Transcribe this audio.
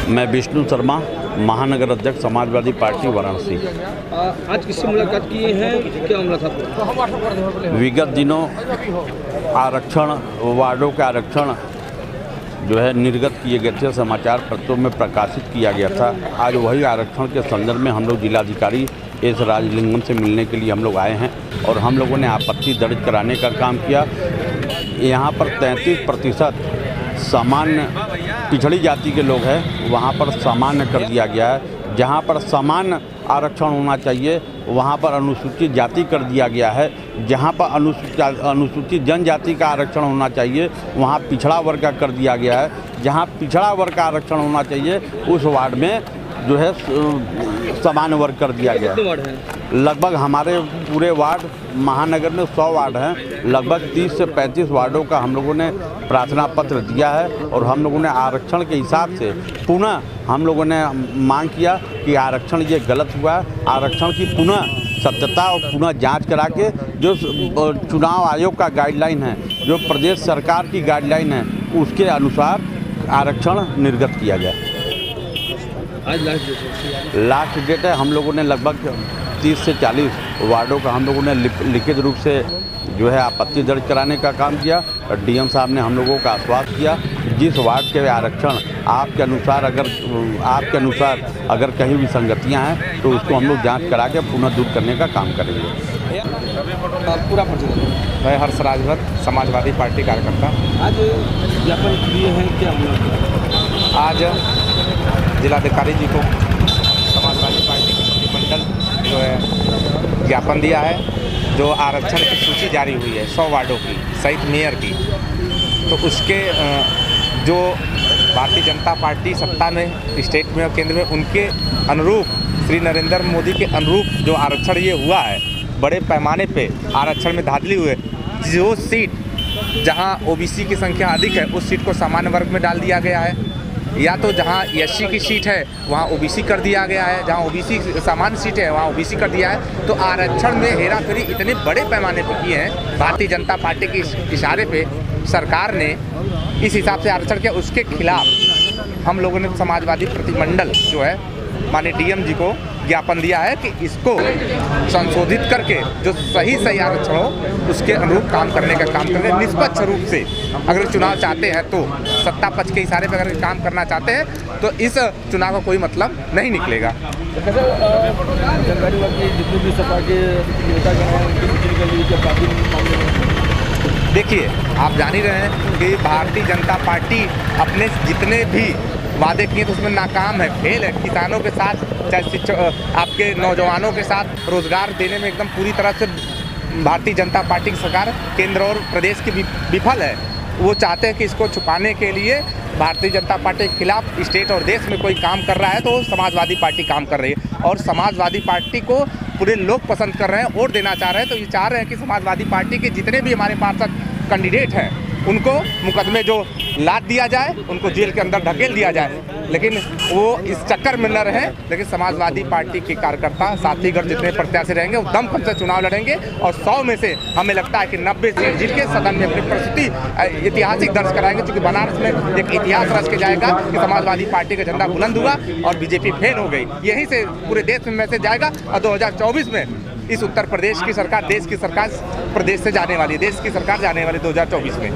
मैं विष्णु शर्मा, महानगर अध्यक्ष समाजवादी पार्टी वाराणसी। आज किससे मुलाकात किए हैं, क्या मामला था? विगत दिनों आरक्षण, वार्डों के आरक्षण जो है निर्गत किए गए थे, समाचार पत्रों में प्रकाशित किया गया था। आज वही आरक्षण के संदर्भ में हम लोग जिलाधिकारी एस राजलिंगम से मिलने के लिए हम लोग आए हैं और हम लोगों ने आपत्ति दर्ज कराने का काम किया। यहाँ पर 33% सामान्य पिछड़ी जाति के लोग हैं, वहाँ पर सामान्य कर दिया गया है। जहाँ पर सामान्य आरक्षण होना चाहिए वहाँ पर अनुसूचित जाति कर दिया गया है। जहाँ पर अनुसूचित जनजाति का आरक्षण होना चाहिए वहाँ पिछड़ा वर्ग का कर दिया गया है। जहाँ पिछड़ा वर्ग का आरक्षण होना चाहिए उस वार्ड में जो है सामान्य वर्ग कर दिया गया है। लगभग हमारे पूरे वार्ड महानगर में 100 वार्ड हैं, लगभग 30 से 35 वार्डों का हम लोगों ने प्रार्थना पत्र दिया है और हम लोगों ने आरक्षण के हिसाब से पुनः हम लोगों ने मांग किया कि आरक्षण ये गलत हुआ है। आरक्षण की पुनः सत्यता और पुनः जांच करा के जो चुनाव आयोग का गाइडलाइन है, जो प्रदेश सरकार की गाइडलाइन है, उसके अनुसार आरक्षण निर्गत किया जाए। आज लास्ट डेट है। हम लोगों ने लगभग 30 से 40 वार्डों का हम लोगों ने लिखित रूप से जो है आपत्ति दर्ज कराने का काम किया और डीएम साहब ने हम लोगों का आश्वासन किया जिस वार्ड के आरक्षण आपके अनुसार अगर कहीं भी संगतियां हैं तो उसको हम लोग जांच करा के पुनः दूर करने का काम करेंगे। पूरा परिचय। मैं हर्ष राजभर, समाजवादी पार्टी कार्यकर्ता। आज ज्ञापन दिए हैं, क्या मामला? आज जिलाधिकारी जी को समाजवादी पार्टी का प्रतिनिधिमंडल जो है ज्ञापन दिया है। जो आरक्षण की सूची जारी हुई है 100 वार्डों की सहित मेयर की, तो उसके जो भारतीय जनता पार्टी सत्ता में स्टेट में और केंद्र में उनके अनुरूप श्री नरेंद्र मोदी के अनुरूप जो आरक्षण ये हुआ है, बड़े पैमाने पे आरक्षण में धांधली हुए, जो सीट जहां ओबीसी की संख्या अधिक है उस सीट को सामान्य वर्ग में डाल दिया गया है, या तो जहां एससी की सीट है वहां ओबीसी कर दिया गया है, जहां ओबीसी सामान्य सीट है वहां ओबीसी कर दिया है। तो आरक्षण में हेराफेरी इतने बड़े पैमाने पर किए हैं भारतीय जनता पार्टी के इशारे पे सरकार ने इस हिसाब से आरक्षण किया। उसके खिलाफ हम लोगों ने समाजवादी प्रतिनिधिमंडल जो है माननीय डीएम जी को ज्ञापन दिया है कि इसको संशोधित करके जो सही आरक्षण हो उसके अनुरूप काम करने का काम करें। निष्पक्ष रूप से अगर चुनाव चाहते हैं तो सत्ता पक्ष के इशारे पर अगर काम करना चाहते हैं तो इस चुनाव का कोई मतलब नहीं निकलेगा। देखिए, आप जान ही रहे हैं कि भारतीय जनता पार्टी अपने जितने भी वादे किए तो उसमें नाकाम है, फेल है। किसानों के साथ, चाहे आपके नौजवानों के साथ रोजगार देने में एकदम पूरी तरह से भारतीय जनता पार्टी की सरकार केंद्र और प्रदेश की विफल है। वो चाहते हैं कि इसको छुपाने के लिए भारतीय जनता पार्टी के खिलाफ स्टेट और देश में कोई काम कर रहा है तो समाजवादी पार्टी काम कर रही है और समाजवादी पार्टी को पूरे लोग पसंद कर रहे हैं, वोट देना चाह रहे हैं। तो ये चाह रहे हैं कि समाजवादी पार्टी के जितने भी हमारे पार्षद कैंडिडेट हैं उनको मुकदमे जो लाद दिया जाए, उनको जेल के अंदर ढकेल दिया जाए, लेकिन वो इस चक्कर में न रहे। लेकिन समाजवादी पार्टी के कार्यकर्ता साथीगढ़ जितने प्रत्याशी रहेंगे वो दमखम से चुनाव लड़ेंगे और 100 में से हमें लगता है कि 90 सीट जीत के सदन में अपनी प्रस्तुति ऐतिहासिक दर्ज कराएंगे, क्योंकि बनारस में एक इतिहास रच के जाएगा कि समाजवादी पार्टी का झंडा बुलंद हुआ और बीजेपी फेल हो गई। यहीं से पूरे देश में मैसेज जाएगा और 2024 में इस उत्तर प्रदेश की सरकार देश की सरकार प्रदेश से जाने वाली, देश की सरकार जाने वाली 2024 में।